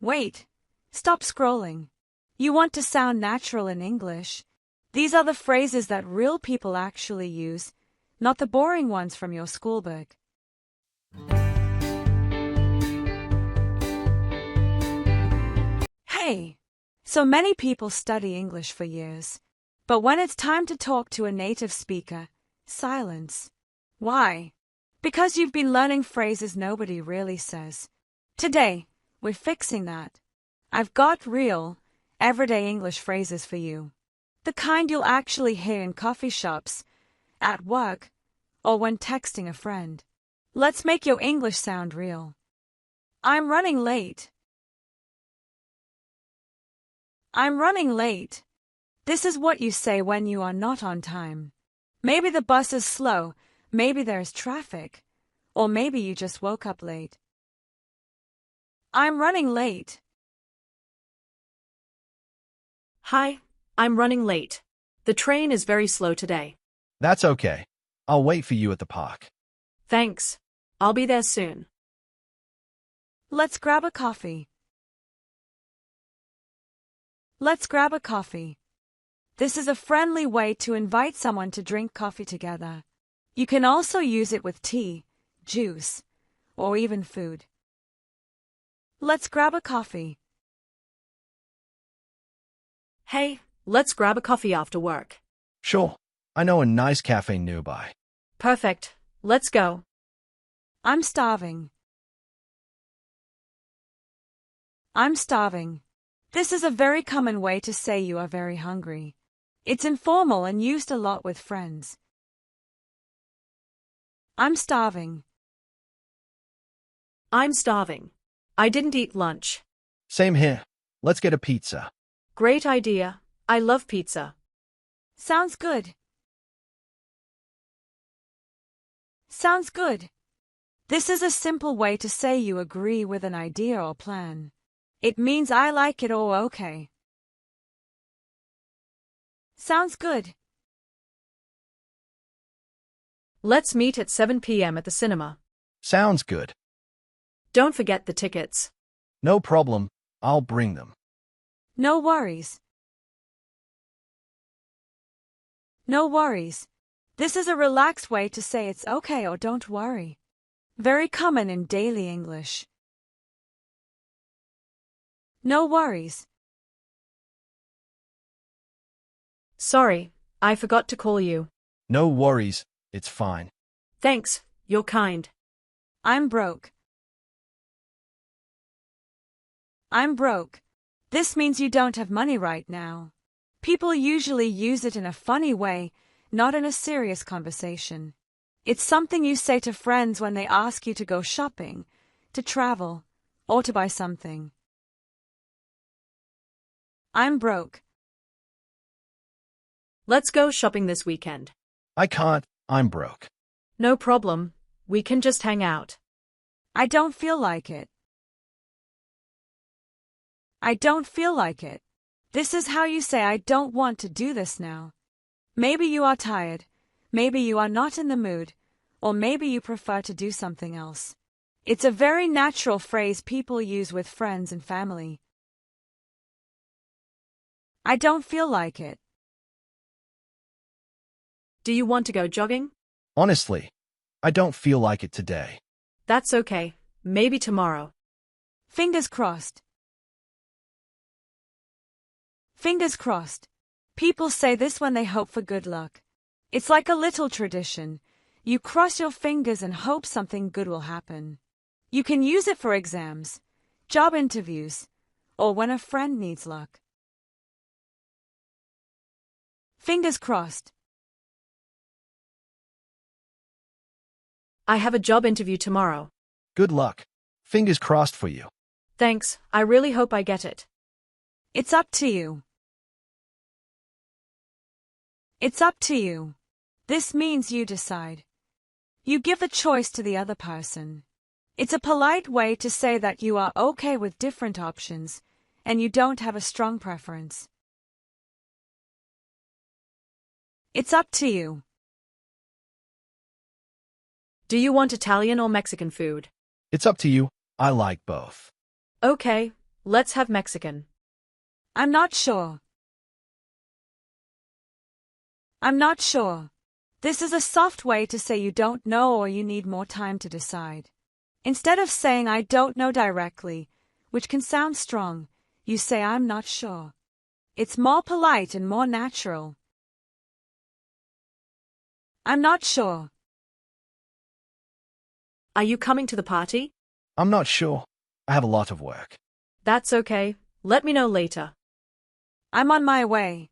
Wait. Stop scrolling. You want to sound natural in English. These are the phrases that real people actually use, not the boring ones from your schoolbook. Hey! So many people study English for years. But when it's time to talk to a native speaker, silence. Why? Because you've been learning phrases nobody really says. Today, we're fixing that. I've got real, everyday English phrases for you. The kind you'll actually hear in coffee shops, at work, or when texting a friend. Let's make your English sound real. I'm running late. I'm running late. This is what you say when you are not on time. Maybe the bus is slow, maybe there's traffic, or maybe you just woke up late. I'm running late. Hi, I'm running late. The train is very slow today. That's okay. I'll wait for you at the park. Thanks. I'll be there soon. Let's grab a coffee. Let's grab a coffee. This is a friendly way to invite someone to drink coffee together. You can also use it with tea, juice, or even food. Let's grab a coffee. Hey, let's grab a coffee after work. Sure. I know a nice cafe nearby. Perfect. Let's go. I'm starving. I'm starving. This is a very common way to say you are very hungry. It's informal and used a lot with friends. I'm starving. I'm starving. I didn't eat lunch. Same here. Let's get a pizza. Great idea. I love pizza. Sounds good. Sounds good. This is a simple way to say you agree with an idea or plan. It means I like it or okay. Sounds good. Let's meet at 7 p.m. at the cinema. Sounds good. Don't forget the tickets. No problem. I'll bring them. No worries. No worries. This is a relaxed way to say it's okay or don't worry. Very common in daily English. No worries. Sorry, I forgot to call you. No worries. It's fine. Thanks, you're kind. I'm broke. I'm broke. This means you don't have money right now. People usually use it in a funny way, not in a serious conversation. It's something you say to friends when they ask you to go shopping, to travel, or to buy something. I'm broke. Let's go shopping this weekend. I can't. I'm broke. No problem. We can just hang out. I don't feel like it. I don't feel like it. This is how you say I don't want to do this now. Maybe you are tired, maybe you are not in the mood, or maybe you prefer to do something else. It's a very natural phrase people use with friends and family. I don't feel like it. Do you want to go jogging? Honestly, I don't feel like it today. That's okay. Maybe tomorrow. Fingers crossed. Fingers crossed. People say this when they hope for good luck. It's like a little tradition. You cross your fingers and hope something good will happen. You can use it for exams, job interviews, or when a friend needs luck. Fingers crossed. I have a job interview tomorrow. Good luck. Fingers crossed for you. Thanks, I really hope I get it. It's up to you. It's up to you. This means you decide. You give the choice to the other person. It's a polite way to say that you are okay with different options and you don't have a strong preference. It's up to you. Do you want Italian or Mexican food? It's up to you. I like both. Okay, let's have Mexican. I'm not sure. I'm not sure. This is a soft way to say you don't know or you need more time to decide. Instead of saying I don't know directly, which can sound strong, you say I'm not sure. It's more polite and more natural. I'm not sure. Are you coming to the party? I'm not sure. I have a lot of work. That's okay. Let me know later. I'm on my way.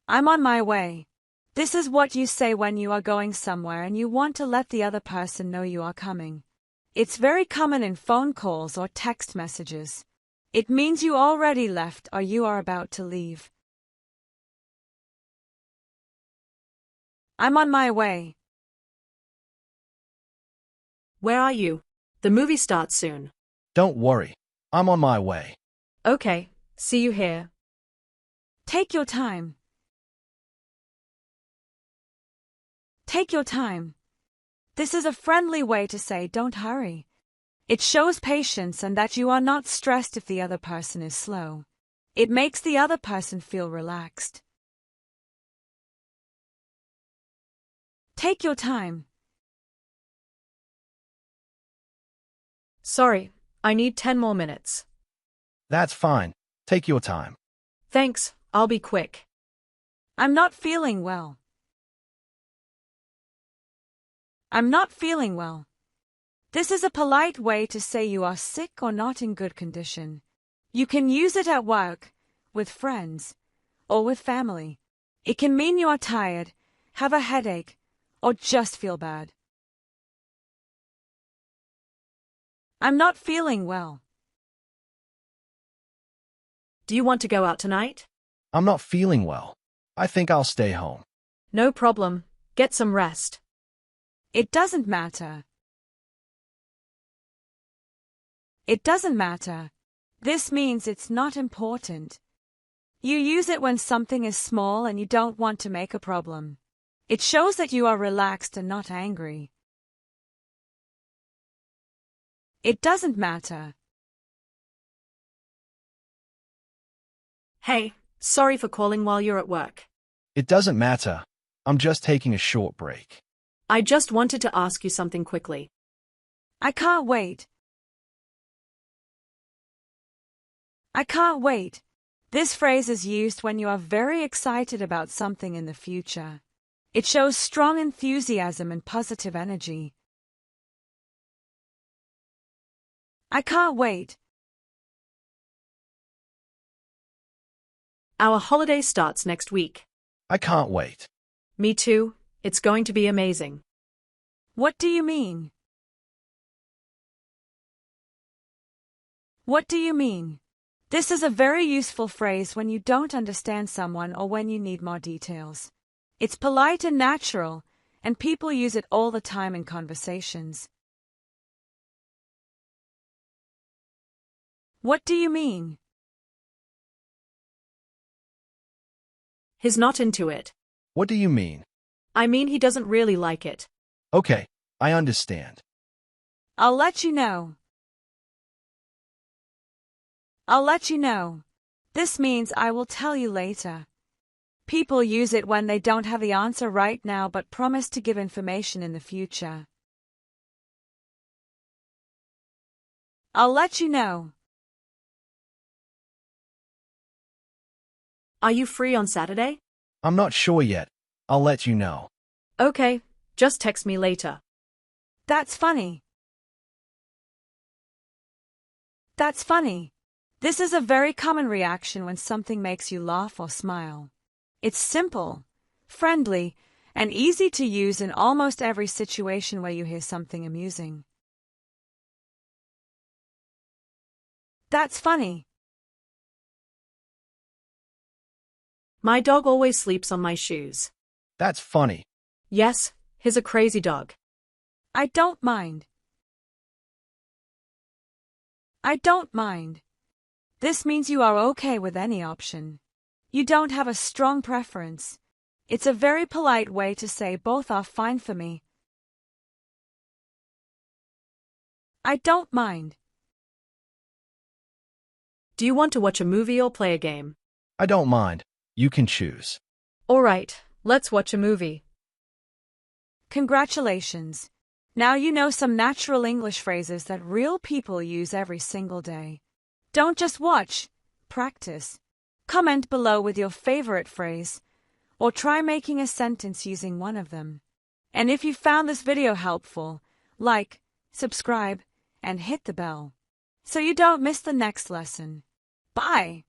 I'm on my way. This is what you say when you are going somewhere and you want to let the other person know you are coming. It's very common in phone calls or text messages. It means you already left or you are about to leave. I'm on my way. Where are you? The movie starts soon. Don't worry. I'm on my way. Okay, see you here. Take your time. Take your time. This is a friendly way to say don't hurry. It shows patience and that you are not stressed if the other person is slow. It makes the other person feel relaxed. Take your time. Sorry, I need 10 more minutes. That's fine. Take your time. Thanks, I'll be quick. I'm not feeling well. I'm not feeling well. This is a polite way to say you are sick or not in good condition. You can use it at work, with friends, or with family. It can mean you are tired, have a headache, or just feel bad. I'm not feeling well. Do you want to go out tonight? I'm not feeling well. I think I'll stay home. No problem. Get some rest. It doesn't matter. It doesn't matter. This means it's not important. You use it when something is small and you don't want to make a problem. It shows that you are relaxed and not angry. It doesn't matter. Hey, sorry for calling while you're at work. It doesn't matter. I'm just taking a short break. I just wanted to ask you something quickly. I can't wait. I can't wait. This phrase is used when you are very excited about something in the future. It shows strong enthusiasm and positive energy. I can't wait. Our holiday starts next week. I can't wait. Me too. It's going to be amazing. What do you mean? What do you mean? This is a very useful phrase when you don't understand someone or when you need more details. It's polite and natural, and people use it all the time in conversations. What do you mean? He's not into it. What do you mean? I mean he doesn't really like it. Okay, I understand. I'll let you know. I'll let you know. This means I will tell you later. People use it when they don't have the answer right now but promise to give information in the future. I'll let you know. Are you free on Saturday? I'm not sure yet. I'll let you know. Okay, just text me later. That's funny. That's funny. This is a very common reaction when something makes you laugh or smile. It's simple, friendly, and easy to use in almost every situation where you hear something amusing. That's funny. My dog always sleeps on my shoes. That's funny. Yes, he's a crazy dog. I don't mind. I don't mind. This means you are okay with any option. You don't have a strong preference. It's a very polite way to say both are fine for me. I don't mind. Do you want to watch a movie or play a game? I don't mind. You can choose. All right, let's watch a movie. Congratulations. Now you know some natural English phrases that real people use every single day. Don't just watch, practice. Comment below with your favorite phrase, or try making a sentence using one of them. And if you found this video helpful, like, subscribe, and hit the bell so you don't miss the next lesson. Bye!